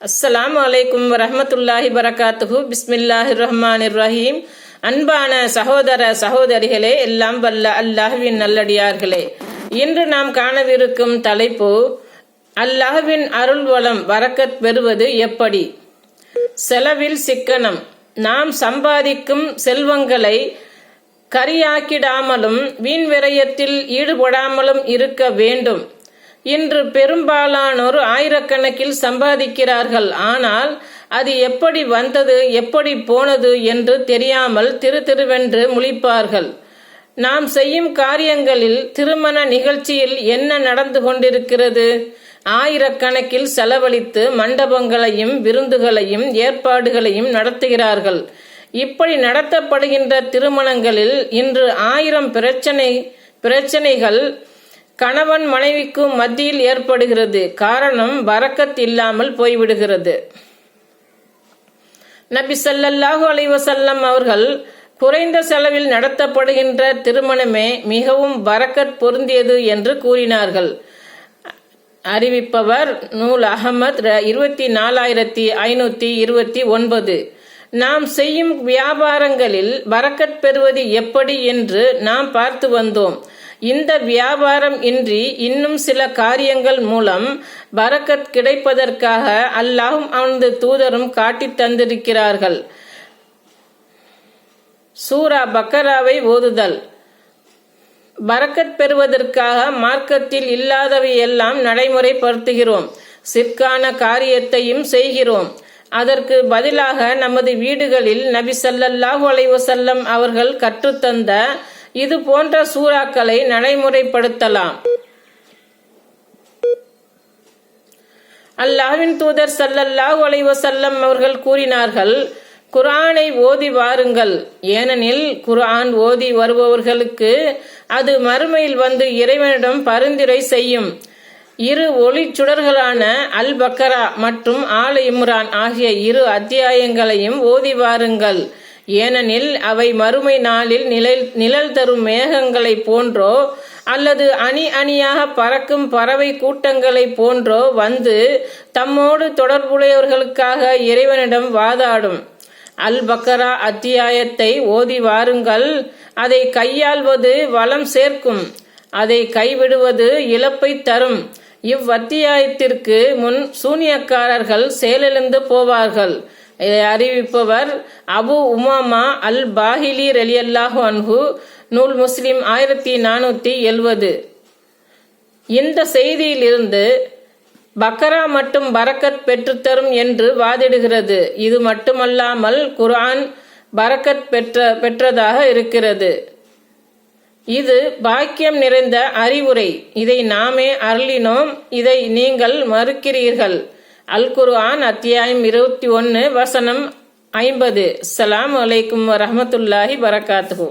அஸ்ஸலாமு அலைக்கும் வரஹ்மத்துல்லாஹி வரகாத்துஹு. பிஸ்மில்லாஹிர் ரஹ்மானிர் ரஹீம். அன்பான சகோதர சகோதரிகளே, எல்லாம் வல்ல அல்லாஹ்வின் நல்லடியார்களே, இன்று நாம் காணவிருக்கும் தலைப்பு அல்லாஹ்வின் அருள் வளம் வரக்கத் பெறுவது எப்படி. செலவில் சிக்கனம். நாம் சம்பாதிக்கும் செல்வங்களை கரியாக்கிடாமலும் வீண் விரயத்தில் ஈடுபடாமலும் இருக்க வேண்டும். இன்று பெரும்பாலானோர் ஆயிரக்கணக்கில் சம்பாதிக்கிறார்கள். ஆனால் அது எப்படி வந்தது, எப்படி போனது என்று தெரியாமல் திருவென்று முழிப்பார்கள். நாம் செய்யும் காரியங்களில் திருமண நிகழ்ச்சியில் என்ன நடந்து கொண்டிருக்கிறது? ஆயிரக்கணக்கில் செலவழித்து மண்டபங்களையும் விருந்துகளையும் ஏற்பாடுகளையும் நடத்துகிறார்கள். இப்படி நடத்தப்படுகின்ற திருமணங்களில் இன்று 1000 பிரச்சனைகள் கணவன் மனைவிக்கு மத்தியில் ஏற்படுகிறது. காரணம், பரக்கத் இல்லாமல் போய்விடுகிறது. நபி ஸல்லல்லாஹு அலைஹி வஸல்லம் அவர்கள் குறைந்த செலவில் நடத்தப்படுகின்ற திருமணமே மிகவும் பரக்கத் பொருந்தியது என்று கூறினார்கள். அறிவிப்பவர் நூல் அஹமத் 24529. நாம் செய்யும் வியாபாரங்களில் பரக்கத் பெறுவது எப்படி என்று நாம் பார்த்து வந்தோம். இந்த வியாபாரம் இன்றி இன்னும் சில காரியங்கள் மூலம் பரக்கத் கிடைப்பதற்காக அல்லாஹும் அவனது தூதரும் காட்டி தந்திருக்கிறார்கள். சூரா பக்கராவை ஓதுதல். பரக்கத் பெறுவதற்காக மார்க்கத்தில் இல்லாதவை எல்லாம் நடைமுறைப்படுத்துகிறோம். சிற்கான காரியத்தையும் செய்கிறோம். அதற்கு பதிலாக நமது வீடுகளில் நபி ஸல்லல்லாஹு அலைஹி வஸல்லம் அவர்கள் கற்றுத்தந்த இது போன்ற சூறாக்களை நடைமுறைப்படுத்தலாம். அல்லாஹ்வின் தூதர் ஸல்லல்லாஹு அலைஹி வஸல்லம் அவர்கள் கூறினார்கள், குர்ஆனை ஓதி வாருங்கள். ஏனெனில் குர்ஆன் ஓதி வருபவர்களுக்கு அது மறுமையில் வந்து இறைவனிடம் பரிந்துரை செய்யும். 2 ஒளிச்சுடர்களான அல் பக்கரா மற்றும் ஆல் இம்ரான் ஆகிய 2 அத்தியாயங்களையும் ஓதி வாருங்கள். ஏனெனில் அவை மறுமை நாளில் நிழல் தரும் மேகங்களை போன்றோ அல்லது அணி அணியாக பறக்கும் பறவை கூட்டங்களை போன்றோ வந்து தம்மோடு தொடர்புடையவர்களுக்காக இறைவனிடம் வாதாடும். அல் பக்கரா அத்தியாயத்தை ஓதி வாருங்கள். அதை கையாள்வது வளம் சேர்க்கும், அதை கைவிடுவது இழப்பை தரும். இவ்வத்தியாயத்திற்கு முன் சூனியக்காரர்கள் செயலிழந்து போவார்கள். இதை அறிவிப்பவர் அபு உமாமா அல் பாஹிலி ரலியல்லாஹு அன்ஹு, நூல் முஸ்லிம் 1470. இந்த செய்தியிலிருந்து பக்கரா மட்டும் பரக்கத் பெற்றுத்தரும் என்று வாதிடுகிறது. இது மட்டுமல்லாமல் குர்ஆன் பரக்கத் பெற்றதாக இருக்கிறது. இது பாக்கியம் நிறைந்த அறிவுரை. இதை நாமே அருளினோம், இதை நீங்கள் மறுக்கிறீர்கள். அல் குர்ஆன் அத்தியாயம் 21 வசனம் 50. அஸ்ஸலாமு அலைக்கும் வரஹ்மத்துல்லாஹி வரகாத்துஹு.